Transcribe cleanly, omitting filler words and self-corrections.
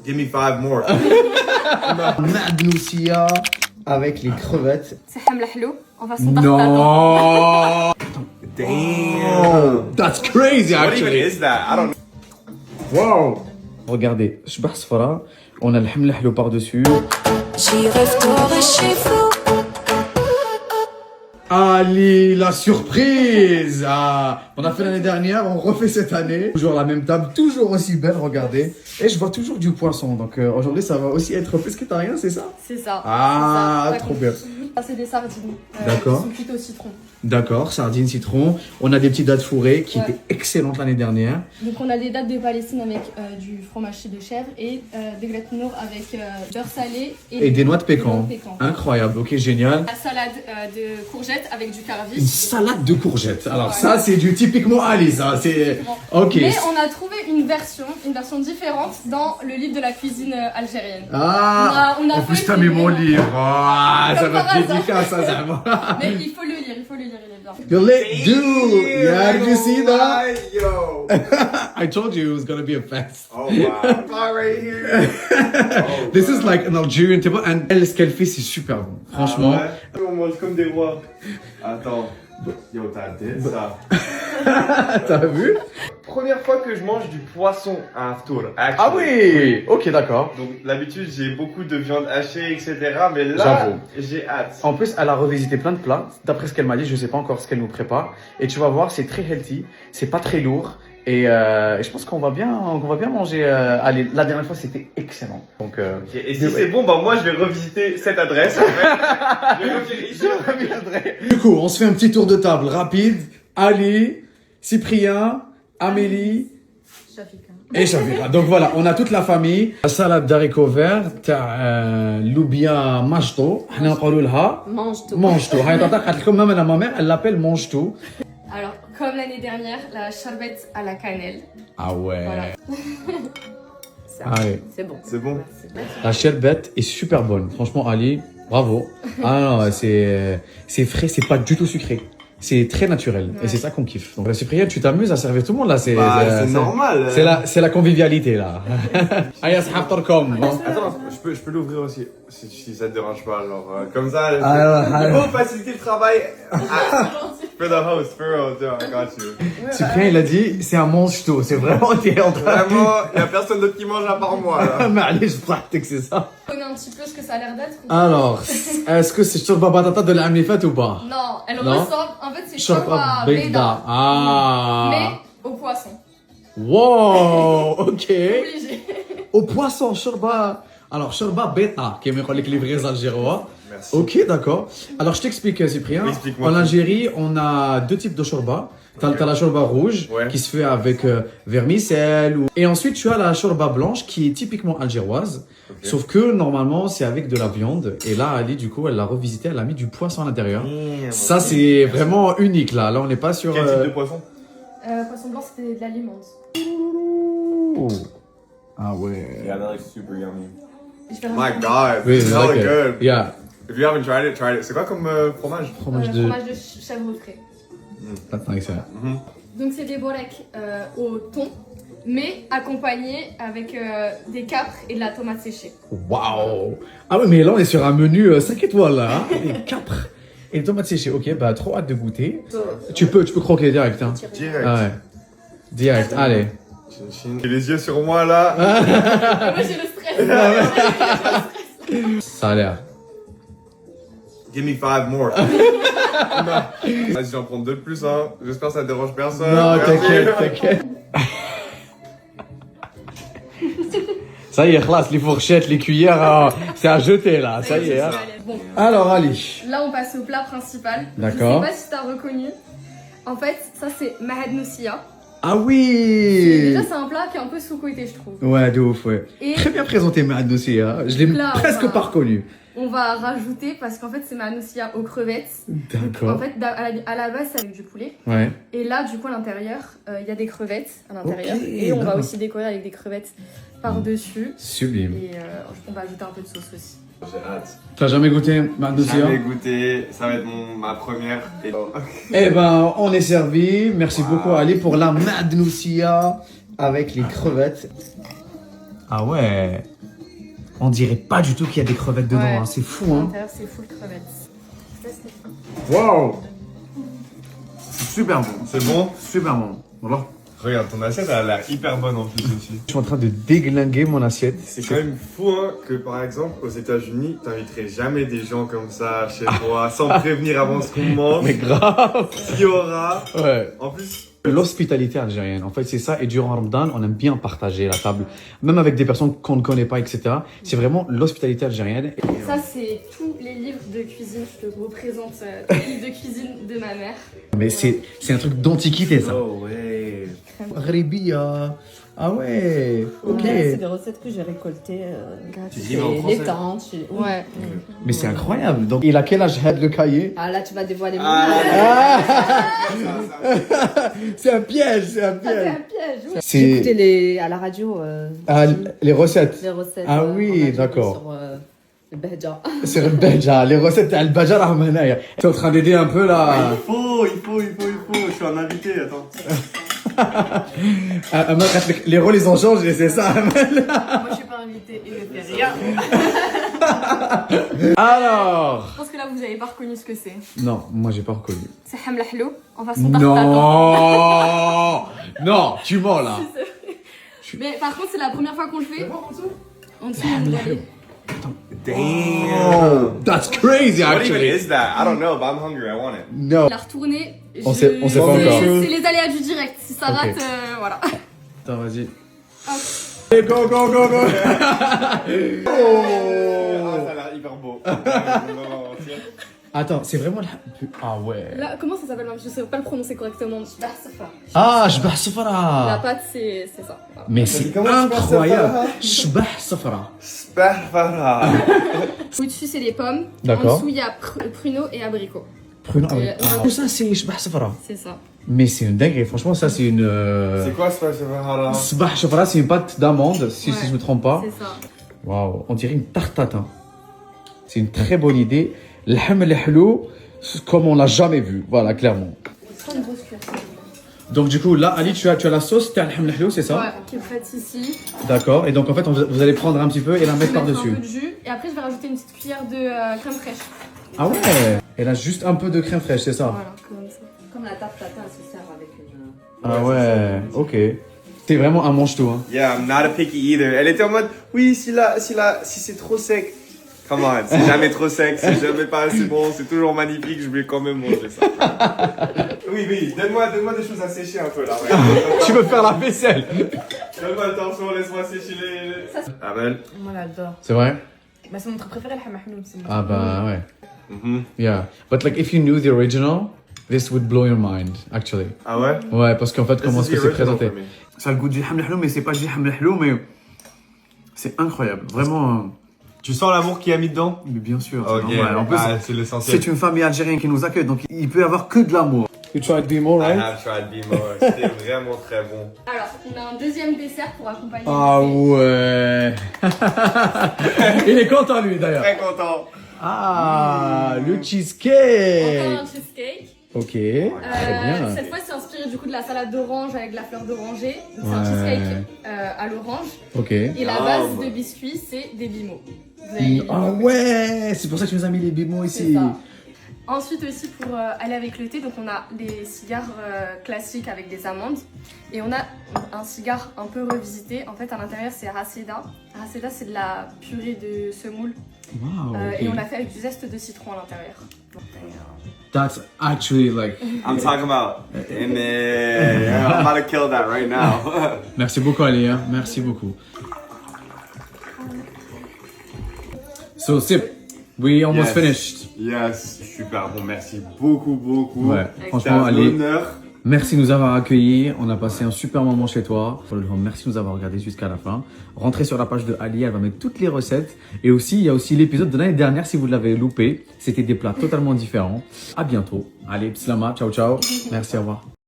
Give me 5 more. Madnoussia avec les crevettes. C'est hamla hello. On va s'endormir. Non. Damn. That's crazy What even actually. is that? I don't know. Wow. Regardez, شبح صفرا. On a le hamla hello par-dessus. J'y rêve tôt de chez vous. Ali, la surprise. On a fait l'année dernière, on refait cette année. Toujours la même table, toujours aussi belle, regardez. Et je vois toujours du poisson, donc aujourd'hui ça va aussi être pescétarien, c'est ça? C'est ça. Ah, c'est ça. trop bien. Ça, c'est des sardines. D'accord. Qui sont cuites au citron. D'accord, sardines, citron. On a des petites dattes fourrées qui Ouais. étaient excellentes l'année dernière. Donc, on a des dattes de Palestine avec du fromage de chèvre et des galettes noires avec beurre salé Et des noix de pécan. pécan. Incroyable, ok, génial. La salade de courgettes avec du Une carvis. salade de courgettes. Alors Ouais. ça, c'est du typiquement Ali, ça. C'est... Ok. Mais on a trouvé une version différente dans le livre de la cuisine algérienne. Ah, On a en plus fait t'as mis des- mon livre. Ah, ça Comme va par être hasard. dédicace, ça, ça va. Mais il faut le lire, il est bien. You'll let do. Yeah, did you see that? Yo. I told you it was gonna be a fest. Oh wow. I'm not right here. Oh, This wow. is like an Algerian table, and elle, ce qu'elle fait, c'est super bon. Franchement. Ah ouais? On mange comme des rois. Attends. Yo, t'as dit ça. T'as vu? Première fois que je mange du poisson à un tour. Ah oui. Ok, d'accord. Donc d'habitude j'ai beaucoup de viande hachée, etc. Mais là, J'avoue. j'ai hâte. En plus, elle a revisité plein de plats. D'après ce qu'elle m'a dit, je sais pas encore ce qu'elle nous prépare. Et tu vas voir, c'est très healthy, c'est pas très lourd. Et je pense qu'on va bien manger. Allez, la dernière fois, c'était excellent. Donc, Ok, et si c'est bon, bah moi je vais revisiter cette adresse. En fait. Je reviendrai. du coup, on se fait un petit tour de table rapide. Ali, Cyprien, Amélie Shafika. et Shafira. Donc voilà, on a toute la famille. La salade d'haricots verts, تاع لوبيا ماشطو. حنا نقولوا لها Mange tout. مانجتو. هاي تعطيك قالت لكم même ma mère, elle l'appelle مانجتو. Alors, comme l'année dernière, la charbette à la cannelle. Ah ouais. Voilà. Ah ouais. C'est bon. C'est bon. La sherbet est super bonne. Franchement, Ali, bravo. Ah non, c'est frais, c'est pas du tout sucré. C'est très naturel. Et c'est ça qu'on kiffe. Donc, Cyprien, tu t'amuses à servir tout le monde là. C'est normal. C'est la convivialité là. Allez, asxab torkom. Attends, je peux l'ouvrir aussi, si ça te dérange pas, genre, comme ça, alors. pour faciliter le travail. For the host, for real, I got you. Cyprien, il a dit, c'est un mange-tout. C'est vraiment, t'es en train Vraiment, y a personne d'autre qui mange à part moi, là. Mais allez, je pratique que c'est ça. On connaît un petit peu ce que ça a l'air d'être. Alors, est-ce que c'est shorba batata de l'année faite ou pas? Non, elle Non. ressemble. En fait, c'est Shorba shorba beda. beda. Ah. Mais au poisson. Wow, ok. Obligé. Au poisson, shorba. Alors, shorba beta, qui est meilleur que les vrais Algérois. Merci. Ok, d'accord. Alors, je t'explique, Cyprien. Oui, explique-moi En tout. Algérie, on a deux types de shorba. T'as la shorba rouge, Ouais. qui se fait avec vermicelle. Et ensuite, tu as la shorba blanche, qui est typiquement algéroise. Ok. Sauf que, normalement, c'est avec de la viande. Et là, Ali, du coup, elle l'a revisité, elle a mis du poisson à l'intérieur. Ça, c'est vraiment unique, là. Là, on n'est pas sur... Quel type de poisson? Poisson blanc, c'était de la limande. Ouh. Ah ouais. Yeah, that looks super yummy. Je vais My rajouter god, Oui, it's c'est hella vrai que- good. Yeah. If you haven't tried it, try it. C'est quoi comme fromage? Fromage de... fromage de chèvre frais. Attends, excellent. Donc c'est des boreks au thon, mais accompagnés avec des capres et de la tomate séchée. Waouh. Ah ouais, mais là, on est sur un menu 5 étoiles, là. Hein. Des capres et des tomates séchées. Ok, bah, trop hâte de goûter. Tu peux croquer direct, hein. Direct. Ah ouais. Direct, allez. J'ai les yeux sur moi, là. Moi j'ai le stress. Ça a l'air. Give me 5 more. Vas-y, j'en prends 2 de plus, hein. J'espère que ça dérange personne. Non, Merci. t'inquiète, t'inquiète. Ça y est, classe, les fourchettes, les cuillères, hein, c'est à jeter, là. Ça y est, hein. Bon, Alors, Ali. là on passe au plat principal. D'accord. Je sais pas si t'as reconnu. En fait, ça c'est Mahad Noussia. Ah oui. Déjà c'est un plat qui est un peu sous-coté je trouve. Ouais, de ouf, ouais. Et Très bien présenté, Mahad aussi, hein. Je l'ai Là, presque on va- pas reconnu. on va rajouter, parce qu'en fait c'est Mahad Noussia aux crevettes. En D'accord. fait à la base c'est avec du poulet. Ouais. Et là, du coup, à l'intérieur, il y a des crevettes à l'intérieur. Ok, et on va d'accord. aussi décorer avec des crevettes par-dessus. Sublime. Et on va ajouter un peu de sauce aussi. J'ai hâte. T'as jamais goûté Mahad aussi, Jamais hein? goûté, ça va être ma première. Et... Eh ben, on est servi. Merci beaucoup, Ali, pour la Mahad Noussia avec les crevettes. Ah ouais. On dirait pas du tout qu'il y a des crevettes dedans, Ouais. hein. C'est fou, À hein. l'intérieur, c'est full crevettes. Ça, c'est- Waouh. Super bon. C'est bon? Super bon. Voilà. Regarde, ton assiette, elle a l'air hyper bonne en plus aussi. Je suis en train de déglinguer mon assiette. C'est quand même fou hein, que par exemple aux États-Unis, t'inviterais jamais des gens comme ça chez toi sans prévenir avant ce qu'on mange. Mais grave. Il y aura. Ouais. En plus, L'hospitalité algérienne, en fait, c'est ça. Et durant Ramadan, on aime bien partager la table, même avec des personnes qu'on ne connaît pas, etc. C'est vraiment l'hospitalité algérienne. Ça, c'est tous les livres de cuisine. Je te représente les livres de cuisine de ma mère. Mais c'est un truc d'antiquité, ça. oh ouais. Ghribiya. Ah ouais. Ok. Ouais, c'est des recettes que j'ai récoltées Tu dis chez en les français tantes. Ouais. Mais c'est incroyable. Donc, il a quel âge, Had, le cahier? Ah là, tu vas dévoiler mon C'est un piège, c'est un Ah, c'est piège. un piège. Oui. C'est- J'écoutais à la radio Ah, les recettes. les recettes. Ah oui, en d'accord. Sur le Behja. C'est le Belja, les recettes Al-Baja Rahmanaya. Tu es en train d'aider un peu là. Il faut. Je suis un invité, attends. Les rôles ils ont changé, c'est ça. Moi, je suis pas invitée et je fais rien. Alors. Je pense que là, vous avez pas reconnu ce que c'est. Non, moi j'ai pas reconnu. C'est hamla hlou en façon tartare. Non. Non, tu mens là. Mais par contre, c'est la première fois qu'on le fait. En dessous, on doit aller. Oh, that's crazy What even actually. is that? I don't know, but I'm hungry. I want it. No. La retourner. On sait pas encore. C'est les aléas du direct. Si ça Ok. rate, voilà. Attends, vas-y. Hop. Allez, go, go, go, go. Ah, ça a l'air hyper beau. Attends, c'est vraiment la... Ah ouais. Là, comment ça s'appelle? Je sais pas le prononcer correctement. Ah, Shbah La Safra. pâte, c'est ça. Voilà. Mais c'est Comment Shbah incroyable. Safra Shbah Safra. Sperfara. Au-dessus, c'est les pommes. D'accord. En dessous, il y a pruneau et abricot. Pruneau. Et- Tout ça, c'est Shbah Safra. C'est ça. Mais c'est une dinguerie. Franchement, ça, c'est une... C'est quoi Sperfara? Shbah Safra, c'est une pâte d'amande, si Ouais. je me trompe pas. C'est ça. Waouh, on dirait une tarte tatin. C'est une très bonne idée. Le ham al-hlou, comme on l'a jamais vu. Voilà, clairement. C'est pas une grosse cuillère. Donc du coup, là, Ali, tu as la sauce, tu as le ham al-hlou, c'est ça? Ouais, qui est faite ici. D'accord. Et donc, en fait, vous allez prendre un petit peu et la Je mettre vais mettre un par-dessus. peu de jus. Et après, je vais rajouter une petite cuillère de crème fraîche. Ah ouais. Elle a juste un peu de crème fraîche, c'est ça? Voilà, comme ça. Comme la tarte tatin, elle se sert avec une. Ah ouais, ok. C'est vraiment un mange-tout, hein. Yeah, I'm not a picky either. Elle était en mode, oui, si c'est trop sec. Come on, c'est jamais trop sec, c'est jamais pas assez bon, c'est toujours magnifique, je vais quand même manger ça. Oui, donne-moi des choses à sécher un peu là. Regarde. Tu veux faire la vaisselle? Donne-moi attention, laisse-moi sécher les. Amen. Moi, j'adore. C'est vrai? Bah, c'est mon truc préféré, le hamahnoum. Ah bah ouais. Mhm. Yeah. But like, if you knew the original, this would blow your mind, actually. Ah ouais? Ouais, parce qu'en fait, comment est-ce que c'est présenté? for me. Ça a le goût du ham al-hlou, mais c'est pas du ham al-hlou, mais c'est incroyable. Vraiment. Tu sens l'amour qu'il y a mis dedans? Mais bien sûr. Ok, c'est normal. En plus, c'est l'essentiel. c'est une famille algérienne qui nous accueille, donc il peut y avoir que de l'amour. You tried Bimo, I right? have tried Bimo, c'était vraiment très bon. Alors, on a un deuxième dessert pour accompagner. Ah le thé. ouais. Il est content lui d'ailleurs. Très content. Ah, le Encore cheesecake. un cheesecake. Ok, très bien. Cette fois, c'est inspiré du coup de la salade d'orange avec de la fleur d'oranger. Donc, c'est un Ouais. cheesecake à l'orange. Ok. Et la Ah, base bah. de biscuits, c'est des bimos. Vous avez les Ah bimos. ouais, c'est pour ça que tu nous as mis les bimos C'est ici. ça. Ensuite aussi pour aller avec le thé, donc on a les cigares classiques avec des amandes et on a un cigare un peu revisité. En fait à l'intérieur c'est Raseda. Raseda c'est de la purée de semoule Wow. et on ok. l'a fait avec du zeste de citron à l'intérieur. That's actually like. I'm talking about. And I'm about to kill that right now. Merci beaucoup Ali, hein. Merci beaucoup. So Sip, we almost Yes. finished. Yes, super bon, merci beaucoup. Ouais, C'était franchement un Ali. honneur. Merci de nous avoir accueillis, on a passé un super moment chez toi. Merci de nous avoir regardé jusqu'à la fin. Rentrez sur la page de Ali, elle va mettre toutes les recettes. Et aussi, il y a aussi l'épisode de l'année dernière si vous l'avez loupé. C'était des plats totalement différents. À bientôt. Allez, pslama, ciao ciao. Merci, au revoir.